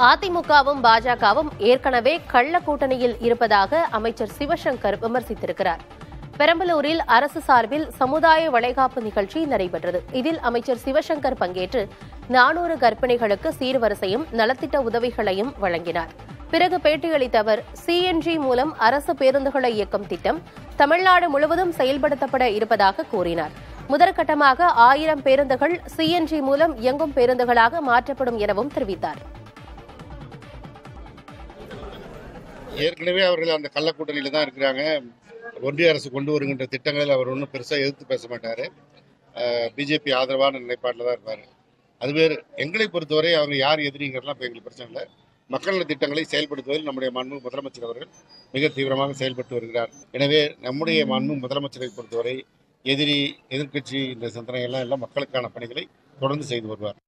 அதிமுகவும் பாஜகவும் ஏற்கனவே கள்ள கூட்டணியில் இருப்பதாக அமைச்சர் சிவசங்கர் விமர்சித்திருக்கிறார். பெரம்பலூரில் அரசு சார்பில் சமுதாய வளைகாப்பு நிகழ்ச்சி நடைபெற்றது. இதில் அமைச்சர் சிவசங்கர் பங்கேற்று 400 கர்ப்பிணிகளுக்கு சீர்வரிசையும் நலத்திட்ட உதவிகளையும் வழங்கினார். பிறகு பேட்டியளித்த அவர், சிஎன்ஜி மூலம் அரசு பேருந்துகளை இயக்கும் திட்டம் தமிழ்நாடு முழுவதும் செயல்படுத்தப்பட இருப்பதாக கூறினார். முதற்கட்டமாக 1000 பேருந்துகள் சிஎன்ஜி மூலம் இயங்கும் பேருந்துகளாக மாற்றப்படும் எனவும் தெரிவித்தார். ஏற்கனவே அவர்கள் அந்த கள்ள கூட்டணியில தான் இருக்கிறாங்க. ஒன்றிய அரசு கொண்டு வருகின்ற திட்டங்களில் அவர் ஒன்றும் பெருசாக எதிர்த்து பேச மாட்டார். பிஜேபி ஆதரவான நிலைப்பாட்டில் தான் இருப்பார். அது வேறு. எங்களை பொறுத்தவரை அவங்க யார் எதிரிங்கிறதுலாம் இப்போ எங்களுக்கு பிரச்சனை இல்லை. மக்கள் நல திட்டங்களை செயல்படுத்துவதில் நம்முடைய மாண்புமிகு முதலமைச்சர் அவர்கள் மிக தீவிரமாக செயல்பட்டு வருகிறார். எனவே நம்முடைய மாண்புமிகு முதலமைச்சரை பொறுத்தவரை எதிர்க்கட்சி இந்த சிந்தனையெல்லாம் மக்களுக்கான பணிகளை தொடர்ந்து செய்து வருவார்.